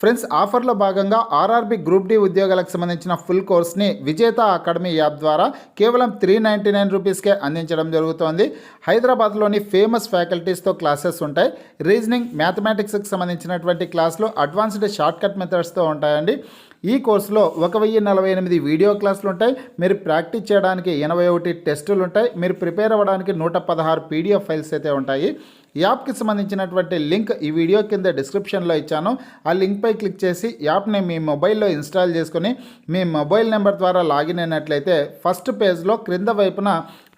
Friends, ఆఫర్లో భాగంగా RRB group D ఉద్యోగాలకు సంబంధించిన ఫుల్ కోర్స్ని విజేత అకాడమీ యాప్ ద్వారా కేవలం 399 రూపీస్కే అందించడం జరుగుతోంది. హైదరాబాద్లోని ఫేమస్ ఫ్యాకల్టీస్తో క్లాసెస్ ఉంటాయి. రీజనింగ్, మ్యాథమెటిక్స్కి సంబంధించినటువంటి క్లాసులు అడ్వాన్స్డ్ షార్ట్కట్ మెథడ్స్తో ఉంటాయండి. ఈ కోర్సులో 1048 వీడియో క్లాసులు ఉంటాయి. మీరు ప్రాక్టీస్ చేయడానికి 81 టెస్టులు ఉంటాయి. మీరు ప్రిపేర్ అవ్వడానికి 116 పీడిఎఫ్ ఫైల్స్ అయితే ఉంటాయి. యాప్కి సంబంధించినటువంటి లింక్ ఈ వీడియో కింద డిస్క్రిప్షన్లో ఇచ్చాను. ఆ లింక్పై క్లిక్ చేసి యాప్ని మీ మొబైల్లో ఇన్స్టాల్ చేసుకొని మీ మొబైల్ నెంబర్ ద్వారా లాగిన్ అయినట్లయితే ఫస్ట్ పేజ్లో క్రింద వైపున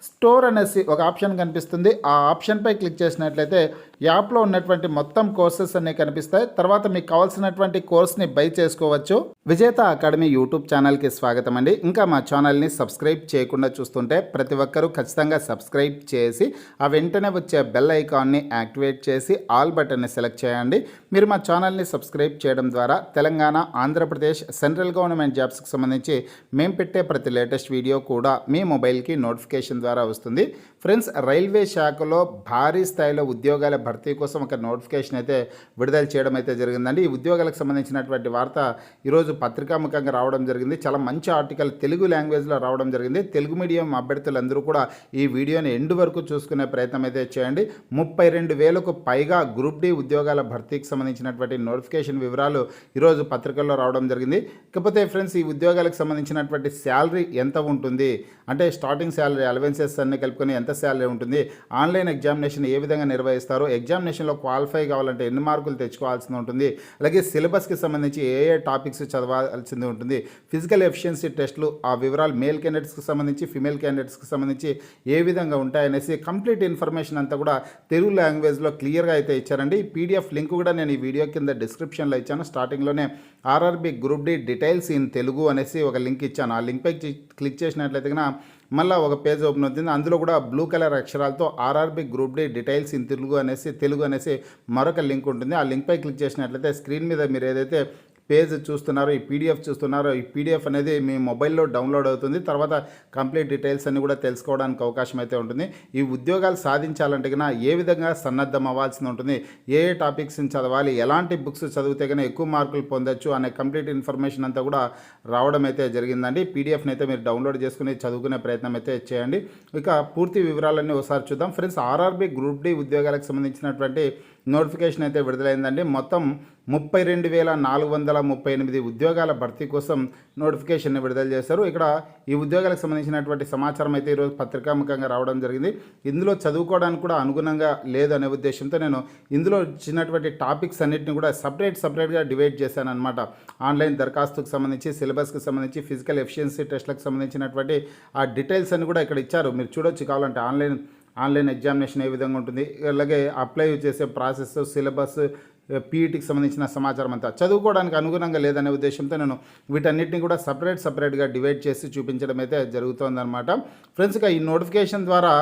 స్టోర్ అనేసి ఒక ఆప్షన్ కనిపిస్తుంది. ఆ ఆప్షన్పై క్లిక్ చేసినట్లయితే యాప్లో ఉన్నటువంటి మొత్తం కోర్సెస్ అన్నీ కనిపిస్తాయి. తర్వాత మీకు కావాల్సినటువంటి కోర్స్ని బై చేసుకోవచ్చు. విజేత అకాడమీ యూట్యూబ్ ఛానల్కి స్వాగతం అండి. ఇంకా మా ఛానల్ని సబ్స్క్రైబ్ చేయకుండా చూస్తుంటే ప్రతి ఒక్కరూ ఖచ్చితంగా సబ్స్క్రైబ్ చేసి ఆ వెంటనే వచ్చే బెల్ ఐకాన్ని యాక్టివేట్ చేసి ఆల్ బటన్ని సెలెక్ట్ చేయండి. మీరు మా ఛానల్ని సబ్స్క్రైబ్ చేయడం ద్వారా తెలంగాణ, ఆంధ్రప్రదేశ్ సెంట్రల్ గవర్నమెంట్ జాబ్స్కి సంబంధించి మేము పెట్టే ప్రతి లేటెస్ట్ వీడియో కూడా మీ మొబైల్కి నోటిఫికేషన్ ద్వారా వస్తుంది. ఫ్రెండ్స్, రైల్వే శాఖలో భారీ స్థాయిలో ఉద్యోగాల భర్తీ కోసం ఒక నోటిఫికేషన్ అయితే విడుదల చేయడం అయితే జరిగిందండి. ఈ ఉద్యోగాలకు సంబంధించినటువంటి వార్త ఈరోజు పత్రికాముఖంగా రావడం జరిగింది. చాలా మంచి ఆర్టికల్ తెలుగు లాంగ్వేజ్లో రావడం జరిగింది. తెలుగు మీడియం అభ్యర్థులందరూ కూడా ఈ వీడియోని ఎండ్ వరకు చూసుకునే ప్రయత్నం అయితే చేయండి. 32,000కు పైగా గ్రూప్ డి ఉద్యోగాల భర్తీకి సంబంధించినటువంటి నోటిఫికేషన్ వివరాలు ఈరోజు పత్రికల్లో రావడం జరిగింది. ఇకపోతే ఫ్రెండ్స్, ఈ ఉద్యోగాలకు సంబంధించినటువంటి శాలరీ ఎంత ఉంటుంది అంటే స్టార్టింగ్ శాలరీ అలవెన్సెస్ అన్ని కలుపుకొని ఎంత శాలరీ ఉంటుంది, ఆన్లైన్ ఎగ్జామినేషన్ ఏ విధంగా నిర్వహిస్తారు, ఎగ్జామినేషన్లో క్వాలిఫై కావాలంటే ఎన్ని మార్కులు తెచ్చుకోవాల్సి ఉంటుంది, అలాగే సిలబస్కి సంబంధించి ఏ ఏ టాపిక్స్ చదవాల్సింది ఉంటుంది, ఫిజికల్ ఎఫిషియన్సీ టెస్టులు ఆ వివరాలు మేల్ క్యాండిడేట్స్కి సంబంధించి ఫిమేల్ క్యాండిడేట్స్కి సంబంధించి ఏ విధంగా ఉంటాయనేసి కంప్లీట్ ఇన్ఫర్మేషన్ అంతా కూడా తెలుగు లాంగ్వేజ్లో క్లియర్గా అయితే ఇచ్చారండి. ఈ పీడిఎఫ్ లింక్ కూడా నేను ఈ వీడియో కింద డిస్క్రిప్షన్లో ఇచ్చాను. స్టార్టింగ్లోనే RRB group D details in Telugu అనేసి ఒక లింక్ ఇచ్చాను. ఆ లింక్పై క్లిక్ చేసినట్లయితే మళ్ళీ ఒక పేజ్ ఓపెన్ అవుతుంది. అందులో కూడా బ్లూ కలర్ అక్షరాలతో RRB group D details in Telugu అనేసి మరొక లింక్ ఉంటుంది. ఆ లింక్పై క్లిక్ చేసినట్లయితే స్క్రీన్ మీద మీరు ఏదైతే పేజ్ చూస్తున్నారో, ఈ పీడిఎఫ్ చూస్తున్నారో, ఈ పీడిఎఫ్ అనేది మీ మొబైల్లో డౌన్లోడ్ అవుతుంది. తర్వాత కంప్లీట్ డీటెయిల్స్ అన్ని కూడా తెలుసుకోవడానికి అవకాశం అయితే ఉంటుంది. ఈ ఉద్యోగాలు సాధించాలంటే కన్నా ఏ విధంగా సన్నద్ధం అవ్వాల్సి ఉంటుంది, ఏ ఏ టాపిక్స్ని చదవాలి, ఎలాంటి బుక్స్ చదివితే కన్నా ఎక్కువ మార్కులు పొందొచ్చు అనే కంప్లీట్ ఇన్ఫర్మేషన్ అంతా కూడా రావడం అయితే జరిగిందండి. పీడిఎఫ్ని అయితే మీరు డౌన్లోడ్ చేసుకుని చదువుకునే ప్రయత్నం అయితే చేయండి. ఇక పూర్తి వివరాలన్నీ ఒకసారి చూద్దాం. ఫ్రెండ్స్, ఆర్ఆర్బి గ్రూప్ డి ఉద్యోగాలకు సంబంధించినటువంటి నోటిఫికేషన్ అయితే విడుదలైందండి. మొత్తం 32,438 ఉద్యోగాల భర్తీ కోసం నోటిఫికేషన్ విడుదల చేశారు. ఇక్కడ ఈ ఉద్యోగాలకు సంబంధించినటువంటి సమాచారం అయితే ఈరోజు పత్రికాముఖంగా రావడం జరిగింది. ఇందులో చదువుకోవడానికి కూడా అనుగుణంగా లేదనే ఉద్దేశంతో నేను ఇందులో ఇచ్చినటువంటి టాపిక్స్ అన్నింటిని కూడా సపరేట్గా డివైడ్ చేశాను అనమాట. ఆన్లైన్ దరఖాస్తుకు సంబంధించి, సిలబస్కి సంబంధించి, ఫిజికల్ ఎఫిషియన్సీ టెస్ట్లకు సంబంధించినటువంటి ఆ డీటెయిల్స్ అన్ని కూడా ఇక్కడ ఇచ్చారు. మీరు చూడొచ్చు కావాలంటే ఆన్లైన్ ఎగ్జామినేషన్ ఏ విధంగా ఉంటుంది, అలాగే అప్లై చేసే ప్రాసెస్, సిలబస్, పీఈటీకి సంబంధించిన సమాచారం అంతా చదువుకోవడానికి అనుగుణంగా లేదనే ఉద్దేశంతో నేను వీటన్నిటిని కూడా సపరేట్గా డివైడ్ చేసి చూపించడం అయితే జరుగుతుందన్నమాట. ఫ్రెండ్స్, ఈ నోటిఫికేషన్ ద్వారా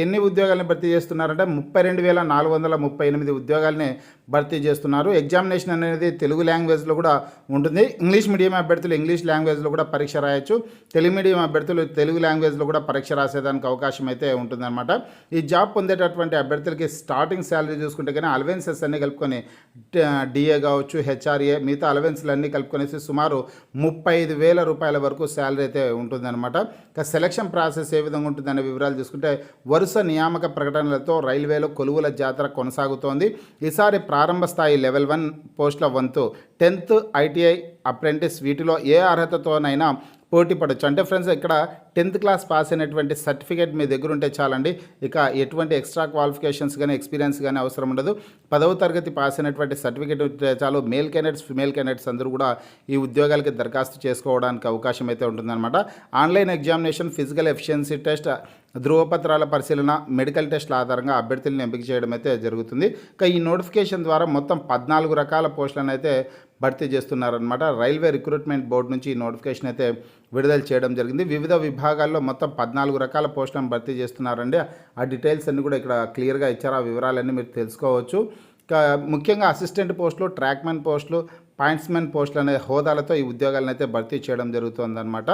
ఎన్ని ఉద్యోగాలను భర్తీ చేస్తున్నారంటే 32,438 ఉద్యోగాలని భర్తీ చేస్తున్నారు. ఎగ్జామినేషన్ అనేది తెలుగు లాంగ్వేజ్లో కూడా ఉంటుంది. ఇంగ్లీష్ మీడియం అభ్యర్థులు ఇంగ్లీష్ లాంగ్వేజ్లో కూడా పరీక్ష రాయొచ్చు. తెలుగు మీడియం అభ్యర్థులు తెలుగు లాంగ్వేజ్లో కూడా పరీక్ష రాసేదానికి అవకాశం అయితే ఉంటుందన్నమాట. ఈ జాబ్ పొందేటటువంటి అభ్యర్థులకి స్టార్టింగ్ శాలరీ చూసుకుంటే కానీ అలవెన్సెస్ అన్నీ కలుపుకొని డిఏ కావచ్చు, హెచ్ఆర్ఏ, మిగతా అలవెన్స్లు అన్నీ కలుపుకొనేసి సుమారు 35,000 రూపాయల వరకు శాలరీ అయితే ఉంటుందన్నమాట. ఇక సెలక్షన్ ప్రాసెస్ ఏ విధంగా ఉంటుందనే వివరాలు చూసుకుంటే వరుస నియామక ప్రకటనలతో రైల్వేలో కొలువుల జాతర కొనసాగుతోంది. ఈసారి ప్రారంభ స్థాయి లెవెల్ 1 పోస్టుల వంతు 10th ఐటీఐ అప్రెంటిస్ వీటిలో ఏ అర్హతతోనైనా పోటీ పడవచ్చు. అంటే ఫ్రెండ్స్, ఇక్కడ 10th క్లాస్ పాస్ అయినటువంటి సర్టిఫికేట్ మీ దగ్గర ఉంటే చాలండి. ఇక ఎటువంటి ఎక్స్ట్రా క్వాలిఫికేషన్స్ కానీ ఎక్స్పీరియన్స్ కానీ అవసరం ఉండదు. 10వ తరగతి పాస్ అయినటువంటి సర్టిఫికేట్ ఉంటే చాలు. మేల్ క్యాండిడేట్స్, ఫిమేల్ క్యాండిడేట్స్ అందరూ కూడా ఈ ఉద్యోగాలకి దరఖాస్తు చేసుకోవడానికి అవకాశం అయితే ఉంటుందన్నమాట. Online examination, physical efficiency test, ధృవపత్రాల పరిశీలన, మెడికల్ టెస్ట్ల ఆధారంగా అభ్యర్థులను ఎంపిక చేయడం అయితే జరుగుతుంది. ఇక ఈ నోటిఫికేషన్ ద్వారా మొత్తం 14 రకాల పోస్టులను అయితే భర్తీ చేస్తున్నారనమాట. రైల్వే రిక్రూట్మెంట్ బోర్డు నుంచి ఈ నోటిఫికేషన్ అయితే విడుదల చేయడం జరిగింది. వివిధ విభాగాల్లో మొత్తం 14 రకాల పోస్టులను భర్తీ చేస్తున్నారండి. ఆ డీటెయిల్స్ అన్నీ కూడా ఇక్కడ క్లియర్గా ఇచ్చారు. ఆ వివరాలన్నీ మీరు తెలుసుకోవచ్చు. ముఖ్యంగా అసిస్టెంట్ పోస్టులు, ట్రాక్మెన్ పోస్టులు, పాయింట్స్మెన్ పోస్టులు అనే హోదాలతో ఈ ఉద్యోగాలను అయితే భర్తీ చేయడం జరుగుతుందన్నమాట.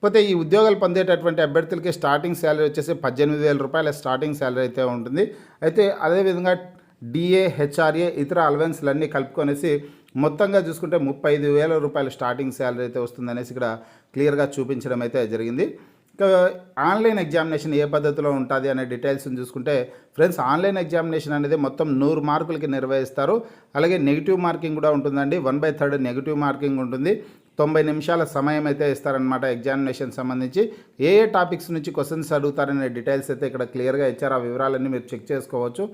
పోతే ఈ ఉద్యోగాలు పొందేటటువంటి అభ్యర్థులకి స్టార్టింగ్ శాలరీ వచ్చేసి 18,000 రూపాయల స్టార్టింగ్ శాలరీ అయితే ఉంటుంది. అయితే అదేవిధంగా డిఏ, హెచ్ఆర్ఏ ఇతర అలవెన్స్లన్నీ కలుపుకొనేసి మొత్తంగా చూసుకుంటే 35,000 రూపాయలు స్టార్టింగ్ శాలరీ అయితే వస్తుందనేసి ఇక్కడ క్లియర్గా చూపించడం అయితే జరిగింది. ఇక ఆన్లైన్ ఎగ్జామినేషన్ ఏ పద్ధతిలో ఉంటుంది అనే డీటెయిల్స్ని చూసుకుంటే ఫ్రెండ్స్, ఆన్లైన్ ఎగ్జామినేషన్ అనేది మొత్తం 100 మార్కులకి నిర్వహిస్తారు. అలాగే నెగిటివ్ మార్కింగ్ కూడా ఉంటుందండి. 1/3 నెగిటివ్ మార్కింగ్ ఉంటుంది. 90 నిమిషాల సమయం అయితే ఇస్తారనమాట ఎగ్జామినేషన్ సంబంధించి. ఏ టాపిక్స్ నుంచి క్వశ్చన్స్ అడుగుతారనే డీటెయిల్స్ అయితే ఇక్కడ క్లియర్గా ఇచ్చారు. ఆ వివరాలన్నీ మీరు చెక్ చేసుకోవచ్చు.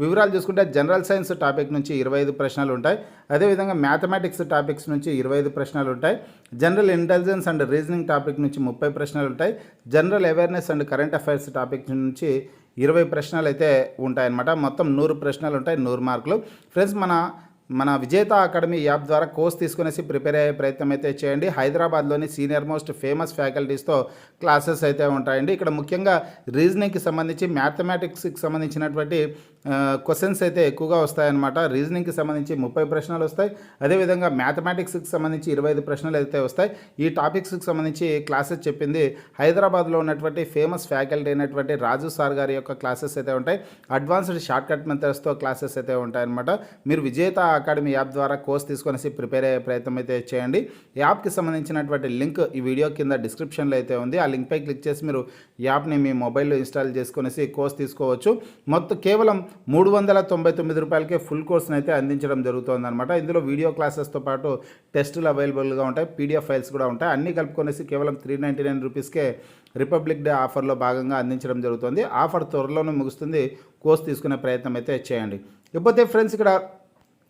వివరాలు చూసుకుంటే జనరల్ సైన్స్ టాపిక్ నుంచి 25 ప్రశ్నలు ఉంటాయి. అదేవిధంగా మ్యాథమెటిక్స్ టాపిక్స్ నుంచి 25 ప్రశ్నలు ఉంటాయి. General intelligence and reasoning topic నుంచి 30 ప్రశ్నలు ఉంటాయి. General awareness and current affairs topic నుంచి 20 ప్రశ్నలు అయితే ఉంటాయన్నమాట. మొత్తం 100 ప్రశ్నలు ఉంటాయి, 100 మార్కులు. ఫ్రెండ్స్, మన విజేత అకాడమీ యాప్ ద్వారా కోర్స్ తీసుకునేసి ప్రిపేర్ అయ్యే ప్రయత్నం అయితే చేయండి. హైదరాబాద్లోని సీనియర్ మోస్ట్ ఫేమస్ ఫ్యాకల్టీస్తో క్లాసెస్ అయితే ఉంటాయండి. ఇక్కడ ముఖ్యంగా రీజనింగ్కి సంబంధించి, మ్యాథమెటిక్స్కి సంబంధించినటువంటి క్వశ్చన్స్ అయితే ఎక్కువగా వస్తాయన్నమాట. రీజనింగ్కి సంబంధించి 30 ప్రశ్నలు వస్తాయి. అదేవిధంగా మ్యాథమెటిక్స్కి సంబంధించి 25 ప్రశ్నలు అయితే వస్తాయి. ఈ టాపిక్స్కి సంబంధించి క్లాసెస్ చెప్పింది హైదరాబాద్లో ఉన్నటువంటి ఫేమస్ ఫ్యాకల్టీ అయినటువంటి రాజు సార్ గారి యొక్క క్లాసెస్ అయితే ఉంటాయి. అడ్వాన్స్డ్ షార్ట్ కట్ మెథడ్స్తో క్లాసెస్ అయితే ఉంటాయన్నమాట. మీరు విజేత అకాడమీ యాప్ ద్వారా కోర్స్ తీసుకొనేసి ప్రిపేర్ అయ్యే ప్రయత్నం అయితే చేయండి. యాప్కి సంబంధించినటువంటి లింక్ ఈ వీడియో కింద డిస్క్రిప్షన్లో అయితే ఉంది. ఆ లింక్పై క్లిక్ చేసి మీరు యాప్ని మీ మొబైల్లో ఇన్స్టాల్ చేసుకునేసి కోర్స్ తీసుకోవచ్చు. మొత్తం కేవలం 399 రూపాయలకే ఫుల్ కోర్స్ని అయితే అందించడం జరుగుతుందన్నమాట. ఇందులో వీడియో క్లాసెస్తో పాటు టెస్టులు అవైలబుల్గా ఉంటాయి, పీడిఎఫ్ ఫైల్స్ కూడా ఉంటాయి. అన్నీ కలుపుకొనేసి కేవలం 399 రూపీస్కే రిపబ్లిక్ డే ఆఫర్లో భాగంగా అందించడం జరుగుతుంది. ఆఫర్ త్వరలోనే ముగుస్తుంది. కోర్స్ తీసుకునే ప్రయత్నం అయితే చేయండి. ఇకపోతే ఫ్రెండ్స్, ఇక్కడ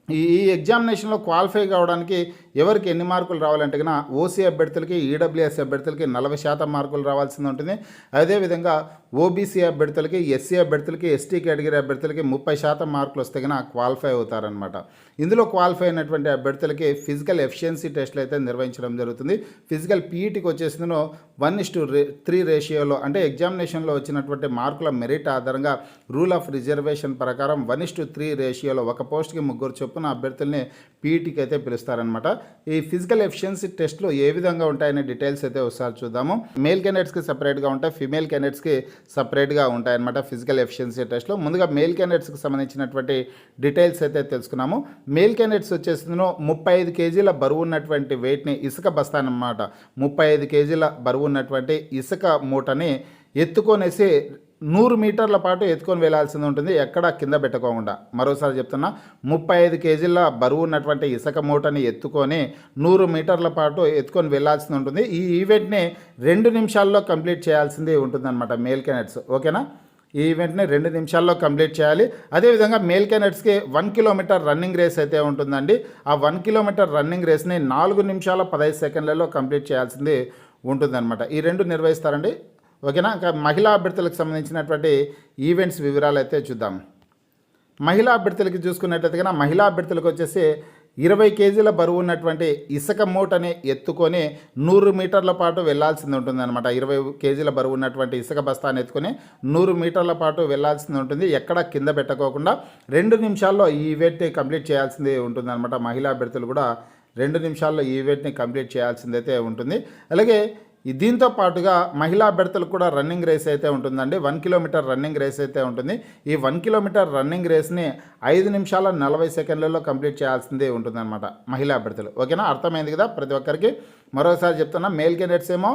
ఈ ఎగ్జామినేషన్లో క్వాలిఫై కావడానికి ఎవరికి ఎన్ని మార్కులు రావాలంటే కన్నా ఓసీ అభ్యర్థులకి, ఈడబ్ల్యూఎస్ అభ్యర్థులకి 40% మార్కులు రావాల్సింది ఉంటుంది. అదేవిధంగా ఓబీసీ అభ్యర్థులకి, ఎస్సీ అభ్యర్థులకి, ఎస్టీ కేటగిరీ అభ్యర్థులకి 30% మార్కులు వస్తే కన్నా క్వాలిఫై అవుతారనమాట. ఇందులో క్వాలిఫై అయినటువంటి అభ్యర్థులకి ఫిజికల్ ఎఫిషియన్సీ టెస్ట్లు అయితే నిర్వహించడం జరుగుతుంది. ఫిజికల్ పీఈటీకి వచ్చేసిందో 1:3 రేషియోలో, అంటే ఎగ్జామినేషన్లో వచ్చినటువంటి మార్కుల మెరిట్ ఆధారంగా రూల్ ఆఫ్ రిజర్వేషన్ ప్రకారం 1:3 రేషియోలో ఒక పోస్ట్కి 3 చొప్పున అభ్యర్థుల్ని పీఈటీకి అయితే పిలుస్తారనమాట. ఈ ఫిజికల్ ఎఫిషియన్సీ టెస్ట్లు ఏ విధంగా ఉంటాయనే డీటెయిల్స్ అయితే ఒకసారి చూద్దాము. మేల్ క్యాండిడేట్స్కి సపరేట్గా ఉంటాయి, ఫీమేల్ క్యాండిడేట్స్కి సపరేట్గా ఉంటాయన్నమాట ఫిజికల్ ఎఫిషియన్సీ టెస్ట్లో. ముందుగా మేల్ క్యాండిడేట్స్కి సంబంధించినటువంటి డీటెయిల్స్ అయితే తెలుసుకున్నాము. మేల్ క్యాండిడేట్స్ వచ్చేసిందో 35 కేజీల బరువు ఉన్నటువంటి వెయిట్ని, ఇసుక బస్తా అన్నమాట, 35 కేజీల బరువు ఉన్నటువంటి ఇసుక మూటని ఎత్తుకొనేసి 100 మీటర్ల పాటు ఎత్తుకొని వెళ్లాల్సింది ఉంటుంది, ఎక్కడ కింద పెట్టుకోకుండా. మరోసారి చెప్తున్నా, 35 కేజీల బరువు ఉన్నటువంటి ఇసుక మూటని ఎత్తుకొని 100 మీటర్ల పాటు ఎత్తుకొని వెళ్లాల్సింది ఉంటుంది. ఈ ఈవెంట్ని 2 నిమిషాల్లో కంప్లీట్ చేయాల్సింది ఉంటుందన్నమాట మేల్ క్యాండిడేట్స్. ఓకేనా? ఈ ఈవెంట్ని 2 నిమిషాల్లో కంప్లీట్ చేయాలి. అదేవిధంగా మేల్ క్యాండిడేట్స్కి 1 కిలోమీటర్ రన్నింగ్ రేస్ అయితే ఉంటుందండి. ఆ 1 కిలోమీటర్ రన్నింగ్ రేస్ని 4 నిమిషాల 15 సెకండ్లలో కంప్లీట్ చేయాల్సింది ఉంటుందన్నమాట. ఈ 2 నిర్వహిస్తారండి. ఓకేనా? ఇంకా మహిళా అభ్యర్థులకు సంబంధించినటువంటి ఈవెంట్స్ వివరాలు అయితే చూద్దాం. మహిళా అభ్యర్థులకి చూసుకున్నట్లయితే కన్నా, మహిళా అభ్యర్థులకు వచ్చేసి 20 కేజీల బరువు ఉన్నటువంటి ఇసుక మూటని ఎత్తుకొని 100 మీటర్ల పాటు వెళ్లాల్సింది ఉంటుంది అనమాట. 20 కేజీల బరువు ఉన్నటువంటి ఇసుక బస్తాన్ని ఎత్తుకొని 100 మీటర్ల పాటు వెళ్లాల్సింది ఉంటుంది, ఎక్కడ కింద పెట్టుకోకుండా. 2 నిమిషాల్లో ఈ ఈవెంట్ని కంప్లీట్ చేయాల్సింది ఉంటుంది అనమాట. మహిళా అభ్యర్థులు కూడా 2 నిమిషాల్లో ఈ ఈవెంట్ని కంప్లీట్ చేయాల్సిందైతే ఉంటుంది. అలాగే దీంతో పాటుగా మహిళా అభ్యర్థులకు కూడా రన్నింగ్ రేస్ అయితే ఉంటుందండి. 1 కిలోమీటర్ రన్నింగ్ రేస్ అయితే ఉంటుంది. ఈ 1 కిలోమీటర్ రన్నింగ్ రేస్ని 5 నిమిషాల 40 సెకండ్లలో కంప్లీట్ చేయాల్సిందే ఉంటుందన్నమాట మహిళా అభ్యర్థులు. ఓకేనా? అర్థమైంది కదా ప్రతి ఒక్కరికి? మరోసారి చెప్తున్నా, మేల్ క్యాండిడేట్స్ ఏమో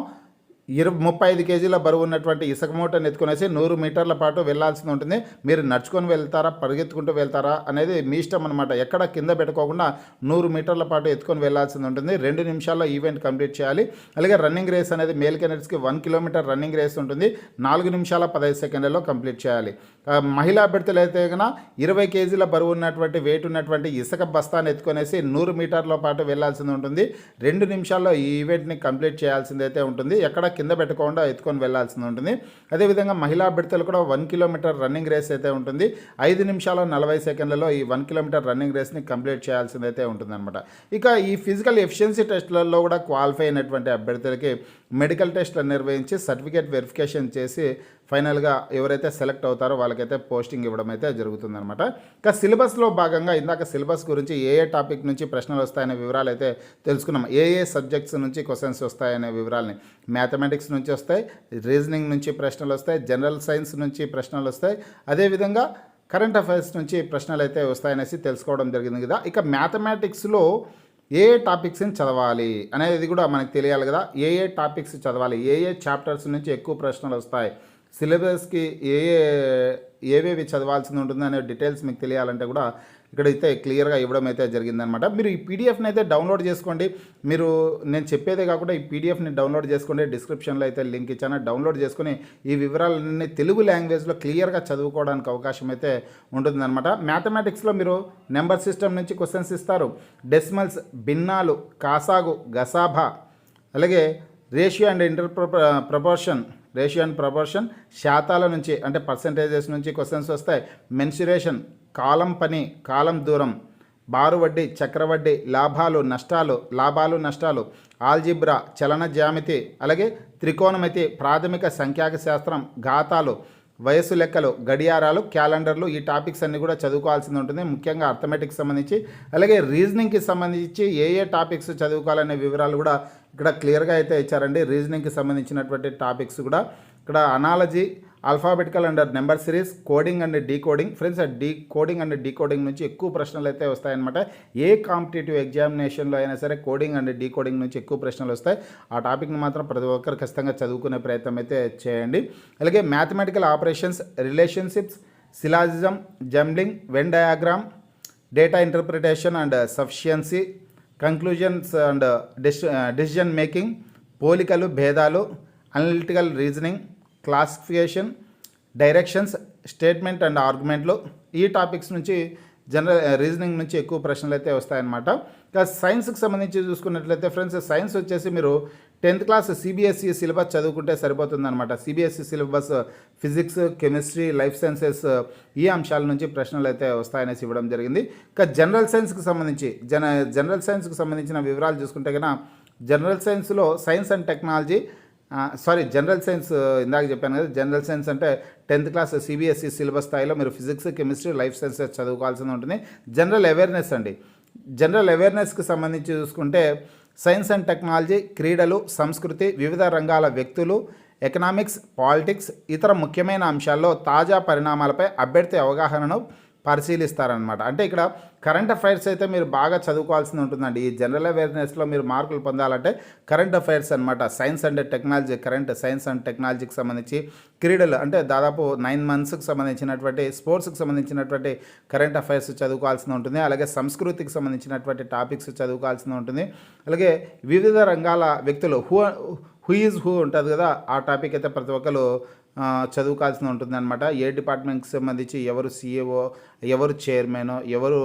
35 కేజీల బరువు ఉన్నటువంటి ఇసుక మూటను ఎత్తుకునేసి 100 మీటర్ల పాటు వెళ్లాల్సి ఉంటుంది. మీరు నడుచుకొని వెళ్తారా, పరిగెత్తుకుంటూ వెళ్తారా అనేది మీ ఇష్టం అనమాట. ఎక్కడ కింద పెట్టుకోకుండా 100 మీటర్ల పాటు ఎత్తుకొని వెళ్లాల్సి ఉంటుంది. 2 నిమిషాల్లో ఈవెంట్ కంప్లీట్ చేయాలి. అలాగే రన్నింగ్ రేస్ అనేది మేల్ క్యాండిడేట్స్కి 1 కిలోమీటర్ రన్నింగ్ రేస్ ఉంటుంది, 4 నిమిషాల 15 సెకండ్లలో కంప్లీట్ చేయాలి. మహిళా అభ్యర్థులు అయితే కన్నా 20 కేజీల బరువు ఉన్నటువంటి వెయిట్ ఉన్నటువంటి ఇసుక బస్తాన్ని ఎత్తుకొనేసి 100 మీటర్ల పాటు వెళ్లాల్సింది ఉంటుంది. 2 నిమిషాల్లో ఈ ఈవెంట్ని కంప్లీట్ చేయాల్సిందైతే ఉంటుంది, ఎక్కడ కింద పెట్టుకోకుండా ఎత్తుకొని వెళ్లాల్సింది ఉంటుంది. అదేవిధంగా మహిళా అభ్యర్థులు కూడా 1 కిలోమీటర్ రన్నింగ్ రేస్ అయితే ఉంటుంది. 5 నిమిషాల 40 సెకండ్లలో ఈ 1 కిలోమీటర్ రన్నింగ్ రేస్ని కంప్లీట్ చేయాల్సిందైతే ఉంటుందన్నమాట. ఇక ఈ ఫిజికల్ ఎఫిషియన్సీ టెస్టులలో కూడా క్వాలిఫై అయినటువంటి అభ్యర్థులకి మెడికల్ టెస్టులు నిర్వహించి సర్టిఫికేట్ వెరిఫికేషన్ చేసి ఫైనల్గా ఎవరైతే సెలెక్ట్ అవుతారో వాళ్ళకైతే పోస్టింగ్ ఇవ్వడం అయితే జరుగుతుందన్నమాట. ఇక సిలబస్లో భాగంగా ఇందాక సిలబస్ గురించి ఏ టాపిక్ నుంచి ప్రశ్నలు వస్తాయనే వివరాలు అయితే తెలుసుకున్నాం. ఏ సబ్జెక్ట్స్ నుంచి క్వశ్చన్స్ వస్తాయనే వివరాలని. మ్యాథమెటిక్స్ నుంచి వస్తాయి, రీజనింగ్ నుంచి ప్రశ్నలు వస్తాయి, జనరల్ సైన్స్ నుంచి ప్రశ్నలు వస్తాయి, అదేవిధంగా కరెంట్ అఫైర్స్ నుంచి ప్రశ్నలు అయితే వస్తాయనేసి తెలుసుకోవడం జరిగింది కదా. ఇక మ్యాథమెటిక్స్లో ఏ టాపిక్స్ని చదవాలి అనేది కూడా మనకు తెలియాలి కదా. ఏ టాపిక్స్ చదవాలి, ఏ చాప్టర్స్ నుంచి ఎక్కువ ప్రశ్నలు వస్తాయి, సిలబస్కి ఏవేవి చదవాల్సి ఉంటుంది అనే డీటెయిల్స్ మీకు తెలియాలంటే కూడా ఇక్కడైతే క్లియర్గా ఇవ్వడం అయితే జరిగిందనమాట. మీరు ఈ పీడిఎఫ్ని అయితే డౌన్లోడ్ చేసుకోండి. మీరు నేను చెప్పేదే కాకుండా ఈ పీడిఎఫ్ని డౌన్లోడ్ చేసుకోండి. డిస్క్రిప్షన్లో అయితే లింక్ ఇచ్చాను, డౌన్లోడ్ చేసుకుని ఈ వివరాలన్నీ తెలుగు లాంగ్వేజ్లో క్లియర్గా చదువుకోవడానికి అవకాశం అయితే ఉంటుందన్నమాట. మ్యాథమెటిక్స్లో మీరు నెంబర్ సిస్టమ్ నుంచి క్వశ్చన్స్ ఇస్తారు, డెసిమల్స్, భిన్నాలు, కాసాగు, గసాభా, అలాగే ratio and ratio and proportion, శాతాల నుంచి అంటే పర్సంటేజెస్ నుంచి క్వశ్చన్స్ వస్తాయి, మెన్సురేషన్, కాలం పని, కాలం దూరం, బారు వడ్డీ, చక్రవడ్డీ, లాభాలు నష్టాలు, ఆల్జిబ్రా, చలన జ్యామితి, అలాగే త్రికోణమితి, ప్రాథమిక సంఖ్యాక శాస్త్రం, ఘాతాలు, వయస్సు లెక్కలు, గడియారాలు, క్యాలెండర్లు, ఈ టాపిక్స్ అన్నీ కూడా చదువుకోవాల్సి ఉంటుంది. ముఖ్యంగా అర్థమెటిక్స్ సంబంధించి అలాగే రీజనింగ్కి సంబంధించి ఏ టాపిక్స్ చదువుకోవాలనే వివరాలు కూడా ఇక్కడ క్లియర్గా అయితే ఇచ్చారండి. రీజనింగ్కి సంబంధించినటువంటి టాపిక్స్ కూడా ఇక్కడ analogy, alphabetical and number series, coding and decoding. Friends, coding and decoding నుంచి ఎక్కువ ప్రశ్నలు అయితే వస్తాయన్నమాట. ఏ కాంపిటేటివ్ ఎగ్జామినేషన్లో అయినా సరే కోడింగ్ అండ్ డీకోడింగ్ నుంచి ఎక్కువ ప్రశ్నలు వస్తాయి. ఆ టాపిక్ని మాత్రం ప్రతి ఒక్కరు ఖచ్చితంగా చదువుకునే ప్రయత్నం అయితే చేయండి. అలాగే mathematical operations, relationships, syllogism, jumbling, Venn diagram, data interpretation and sufficiency, conclusions and decision making, పోలికలు, భేదాలు, analytical reasoning, classification, directions, statement and ఆర్గ్యుమెంట్లు, ఈ టాపిక్స్ నుంచి రీజనింగ్ నుంచి ఎక్కువ ప్రశ్నలు అయితే వస్తాయన్నమాట. ఇంకా సైన్స్కి సంబంధించి చూసుకున్నట్లయితే ఫ్రెండ్స్, సైన్స్ వచ్చేసి మీరు 10th క్లాస్ సిబిఎస్ఈ సిలబస్ చదువుకుంటే సరిపోతుందన్నమాట. CBSE syllabus physics, chemistry, life sciences, ఈ అంశాల నుంచి ప్రశ్నలు అయితే వస్తాయనేసి ఇవ్వడం జరిగింది. ఇంకా జనరల్ సైన్స్కి సంబంధించిన వివరాలు చూసుకుంటే కనుక జనరల్ సైన్స్లో science and technology, general science ఇందాక చెప్పాను కదా, జనరల్ సైన్స్ అంటే 10th క్లాస్ సిబిఎస్ఈ సిలబస్ స్థాయిలో మీరు ఫిజిక్స్, కెమిస్ట్రీ, లైఫ్ సైన్సెస్ చదువుకోవాల్సి ఉంటుంది. జనరల్ అవేర్నెస్కి సంబంధించి చూసుకుంటే సైన్స్ అండ్ టెక్నాలజీ, క్రీడలు, సంస్కృతి, వివిధ రంగాల వ్యక్తులు, ఎకనామిక్స్, పాలిటిక్స్, ఇతర ముఖ్యమైన అంశాల్లో తాజా పరిణామాలపై అభ్యర్థి అవగాహనను పరిశీలిస్తారనమాట. అంటే ఇక్కడ కరెంట్ అఫైర్స్ అయితే మీరు బాగా చదువుకోవాల్సి ఉంటుందండి. ఈ జనరల్ అవేర్నెస్లో మీరు మార్కులు పొందాలంటే కరెంట్ అఫైర్స్ అనమాట. Science and technology, science and టెక్నాలజీకి సంబంధించి, క్రీడలు అంటే దాదాపు 9 monthsకి సంబంధించినటువంటి స్పోర్ట్స్కి సంబంధించినటువంటి కరెంట్ అఫైర్స్ చదువుకోవాల్సి ఉంటుంది. అలాగే సంస్కృతికి సంబంధించినటువంటి టాపిక్స్ చదువుకోవాల్సి ఉంటుంది. అలాగే వివిధ రంగాల వ్యక్తులు, హూ ఈజ్ హూ ఉంటుంది కదా, ఆ టాపిక్ అయితే ప్రతి ఒక్కరు చదువుకోవాల్సి ఉంటుంది అనమాట. ఏ డిపార్ట్మెంట్కి సంబంధించి ఎవరు సిఇఓ, ఎవరు చైర్మన్, ఎవరు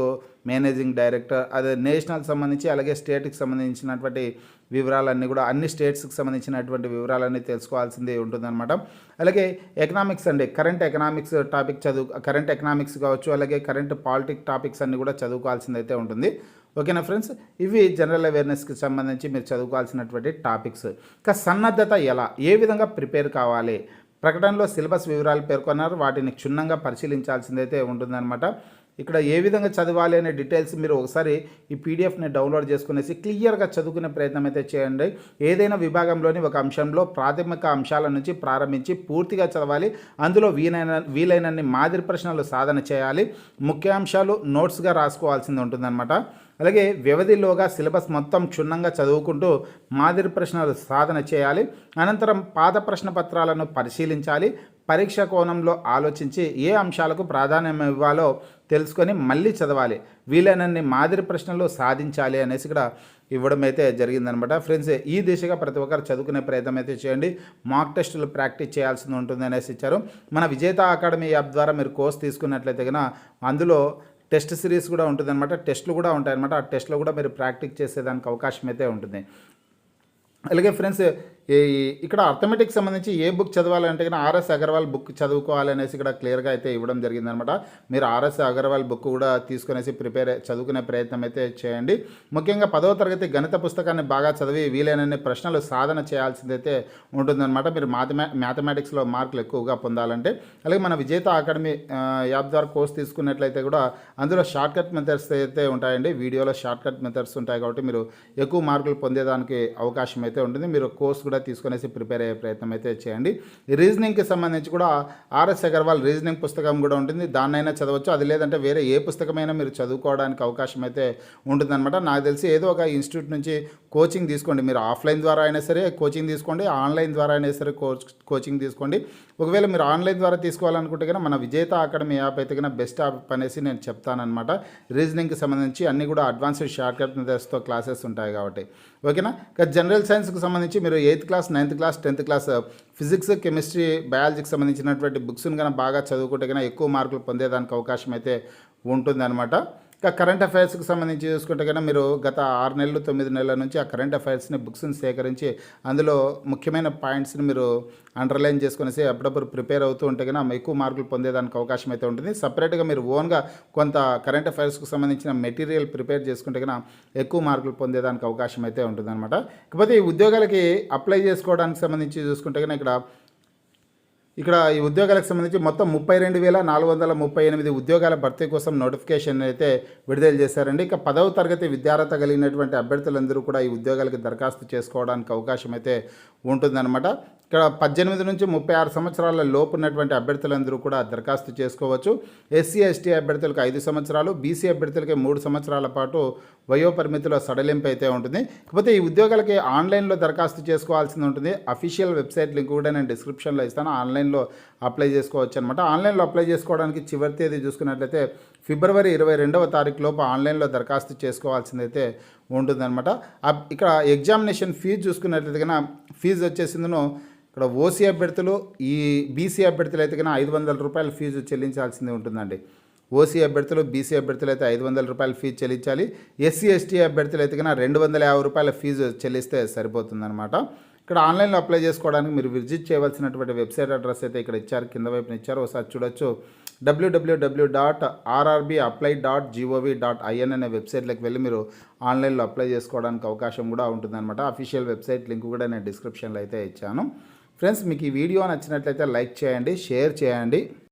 మేనేజింగ్ డైరెక్టర్, అదే నేషనల్ సంబంధించి అలాగే స్టేట్కి సంబంధించినటువంటి వివరాలన్నీ కూడా అన్ని స్టేట్స్కి సంబంధించినటువంటి వివరాలన్నీ తెలుసుకోవాల్సింది ఉంటుందన్నమాట. అలాగే ఎకనామిక్స్ అండి, కరెంట్ ఎకనామిక్స్ కావచ్చు, అలాగే కరెంట్ పాలిటిక్ టాపిక్స్ అన్నీ కూడా చదువుకోవాల్సింది అయితే ఉంటుంది. ఓకేనా ఫ్రెండ్స్, ఇవి జనరల్ అవేర్నెస్కి సంబంధించి మీరు చదువుకోవాల్సినటువంటి టాపిక్స్. ఇంకా సన్నద్ధత ఏ విధంగా ప్రిపేర్ కావాలి, ప్రకటనలో సిలబస్ వివరాలు పేర్కొన్నారు, వాటిని క్షుణ్ణంగా పరిశీలించాల్సిందైతే ఉంటుందన్నమాట. ఇక్కడ ఏ విధంగా చదవాలి అనే డీటెయిల్స్ మీరు ఒకసారి ఈ పీడిఎఫ్ని డౌన్లోడ్ చేసుకునేసి క్లియర్గా చదువుకునే ప్రయత్నం అయితే చేయండి. ఏదైనా విభాగంలోని ఒక అంశంలో ప్రాథమిక అంశాల నుంచి ప్రారంభించి పూర్తిగా చదవాలి. అందులో వీలైనన్ని మాదిరి ప్రశ్నలు సాధన చేయాలి. ముఖ్యాంశాలు నోట్స్గా రాసుకోవాల్సింది ఉంటుందన్నమాట. అలాగే వ్యవధిలోగా సిలబస్ మొత్తం క్షుణ్ణంగా చదువుకుంటూ మాదిరి ప్రశ్నలు సాధన చేయాలి. అనంతరం పాత ప్రశ్న పత్రాలను పరిశీలించాలి. పరీక్ష కోణంలో ఆలోచించి ఏ అంశాలకు ప్రాధాన్యం ఇవ్వాలో తెలుసుకొని మళ్ళీ చదవాలి. వీలైనన్ని మాదిరి ప్రశ్నలు సాధించాలి అనేసి ఇక్కడ ఇవ్వడం అయితే జరిగిందనమాట. ఫ్రెండ్స్, ఈ దిశగా ప్రతి ఒక్కరు చదువుకునే ప్రయత్నం అయితే చేయండి. మాక్ టెస్టులు ప్రాక్టీస్ చేయాల్సి ఉంటుంది అనేసి ఇచ్చారు. మన విజేత అకాడమీ యాప్ ద్వారా మీరు కోర్స్ తీసుకున్నట్లయితే కనుక అందులో టెస్ట్ సిరీస్ కూడా ఉంటుందన్నమాట. టెస్టులు కూడా ఉంటాయన్నమాట. ఆ టెస్ట్లో కూడా మీరు ప్రాక్టీస్ చేసేదానికి అవకాశం అయితే ఉంటుంది. అలాగే ఫ్రెండ్స్, ఇక్కడ అర్థమెటిక్స్ సంబంధించి ఏ బుక్ చదవాలంటే కనుక ఆర్ఎస్ అగర్వాల్ బుక్ చదువుకోవాలనేసి ఇక్కడ క్లియర్గా అయితే ఇవ్వడం జరిగిందనమాట. మీరు ఆర్ఎస్ అగర్వాల్ బుక్ కూడా తీసుకునేసి చదువుకునే ప్రయత్నం అయితే చేయండి. ముఖ్యంగా 10వ తరగతి గణిత పుస్తకాన్ని బాగా చదివి వీలైనన్ని ప్రశ్నలు సాధన చేయాల్సిందైతే ఉంటుందన్నమాట. మీరు మ్యాథమెటిక్స్లో మార్కులు ఎక్కువగా పొందాలంటే. అలాగే మన విజేత అకాడమీ యాప్ ద్వారా కోర్స్ తీసుకున్నట్లయితే కూడా అందులో షార్ట్కట్ మెథడ్స్ అయితే ఉంటాయండి. వీడియోలో షార్ట్కట్ మెథడ్స్ ఉంటాయి కాబట్టి మీరు ఎక్కువ మార్కులు పొందేదానికి అవకాశం అయితే ఉంటుంది. మీరు కోర్స్ కూడా కూడా తీసుకునేసి ప్రిపేర్ అయ్యే ప్రయత్నం అయితే చేయండి. రీజనింగ్కి సంబంధించి కూడా ఆర్ఎస్ అగర్వాల్ రీజనింగ్ పుస్తకం కూడా ఉంటుంది, దాన్నైనా చదవచ్చు. అది లేదంటే వేరే ఏ పుస్తకమైనా మీరు చదువుకోవడానికి అవకాశం అయితే ఉంటుందన్నమాట. నాకు తెలిసి ఏదో ఒక ఇన్స్టిట్యూట్ నుంచి కోచింగ్ తీసుకోండి. మీరు ఆఫ్లైన్ ద్వారా అయినా సరే కోచింగ్ తీసుకోండి, ఆన్లైన్ ద్వారా అయినా సరే కోచింగ్ తీసుకోండి. ఒకవేళ మీరు ఆన్లైన్ ద్వారా తీసుకోవాలనుకుంటే కనుక మన విజేత అకాడమీ యాప్ అయితే కనుక బెస్ట్ యాప్ అనేసి నేను చెప్తానమాట. రీజనింగ్కి సంబంధించి అన్నీ కూడా అడ్వాన్స్డ్ షార్ట్ కట్ మెథడ్స్తో క్లాసెస్ ఉంటాయి కాబట్టి, ఓకేనా. ఇక జనరల్ సైన్స్కి సంబంధించి మీరు 8th class, 9th class, 10th class physics, chemistry, బయాలజీకి సంబంధించినటువంటి బుక్స్ని కనుక బాగా చదువుకుంటే కనుక ఎక్కువ మార్కులు పొందేదానికి అవకాశం అయితే ఉంటుందన్నమాట. ఇక కరెంట్ అఫైర్స్కి సంబంధించి చూసుకుంటే కనుక మీరు గత 6 నెలలు 9 నెలల నుంచి ఆ కరెంట్ అఫైర్స్ని బుక్స్ని సేకరించి అందులో ముఖ్యమైన పాయింట్స్ని మీరు అండర్లైన్ చేసుకునేసి అప్పుడప్పుడు ప్రిపేర్ అవుతూ ఉంటే కనుక ఎక్కువ మార్కులు పొందేదానికి అవకాశం అయితే ఉంటుంది. సపరేట్గా మీరు ఓన్గా కొంత కరెంట్ అఫైర్స్కి సంబంధించిన మెటీరియల్ ప్రిపేర్ చేసుకుంటే కనుక ఎక్కువ మార్కులు పొందేదానికి అవకాశం అయితే ఉంటుందన్నమాట. ఇకపోతే ఈ ఉద్యోగాలకి అప్లై చేసుకోవడానికి సంబంధించి చూసుకుంటే కనుక ఇక్కడ ఈ ఉద్యోగాలకు సంబంధించి మొత్తం 32,438 ఉద్యోగాల భర్తీ కోసం నోటిఫికేషన్ అయితే విడుదల చేశారండి. ఇక 10వ తరగతి విద్యార్హత కలిగినటువంటి అభ్యర్థులందరూ కూడా ఈ ఉద్యోగాలకు దరఖాస్తు చేసుకోవడానికి అవకాశం అయితే ఉంటుందన్నమాట. ఇక్కడ 18 నుంచి 36 సంవత్సరాల లోపు ఉన్నటువంటి అభ్యర్థులందరూ కూడా దరఖాస్తు చేసుకోవచ్చు. ఎస్సీ ఎస్టీ అభ్యర్థులకు 5 సంవత్సరాలు, బీసీ అభ్యర్థులకి 3 సంవత్సరాల పాటు వయోపరిమితిలో సడలింపు అయితే ఉంటుంది. కాకపోతే ఈ ఉద్యోగాలకి ఆన్లైన్లో దరఖాస్తు చేసుకోవాల్సి ఉంటుంది. అఫీషియల్ వెబ్సైట్ లింక్ కూడా నేను డిస్క్రిప్షన్లో ఇస్తాను, ఆన్లైన్లో అప్లై చేసుకోవచ్చు అనమాట. ఆన్లైన్లో అప్లై చేసుకోవడానికి చివరి తేదీ చూసుకున్నట్లయితే ఫిబ్రవరి 22వ తారీఖు లోపు ఆన్లైన్లో దరఖాస్తు చేసుకోవాల్సిందైతే ఉంటుందన్నమాట. ఇక్కడ ఎగ్జామినేషన్ ఫీజు చూసుకున్నట్లయితే కన్నా ఫీజు వచ్చేసిందను ఇక్కడ ఓసీ అభ్యర్థులు, ఈ బీసీ అభ్యర్థులు అయితే కన్నా 500 రూపాయల ఫీజు చెల్లించాల్సింది ఉంటుందండి. ఓసీ అభ్యర్థులు, బీసీ అభ్యర్థులు అయితే 500 రూపాయల ఫీజు చెల్లించాలి. ఎస్సీ ఎస్టీ అభ్యర్థులు అయితే కన్నా 250 రూపాయల ఫీజు చెల్లిస్తే సరిపోతుందన్నమాట. ఇక్కడ ఆన్లైన్లో అప్లై చేసుకోవడానికి మీరు విజిట్ చేయవలసినటువంటి వెబ్సైట్ అడ్రస్ అయితే ఇక్కడ ఇచ్చారు, కింద వైపున ఇచ్చారు, ఒకసారి చూడొచ్చు. www.rrbapply.gov.in అనే వెబ్సైట్లోకి వెళ్ళి మీరు ఆన్లైన్లో అప్లై చేసుకోవడానికి అవకాశం కూడా ఉంటుందన్నమాట. అఫీషియల్ వెబ్సైట్ లింక్ కూడా నేను డిస్క్రిప్షన్లో అయితే ఇచ్చాను. ఫ్రెండ్స్, మీకు ఈ వీడియో నచ్చినట్లయితే లైక్ చేయండి, షేర్ చేయండి.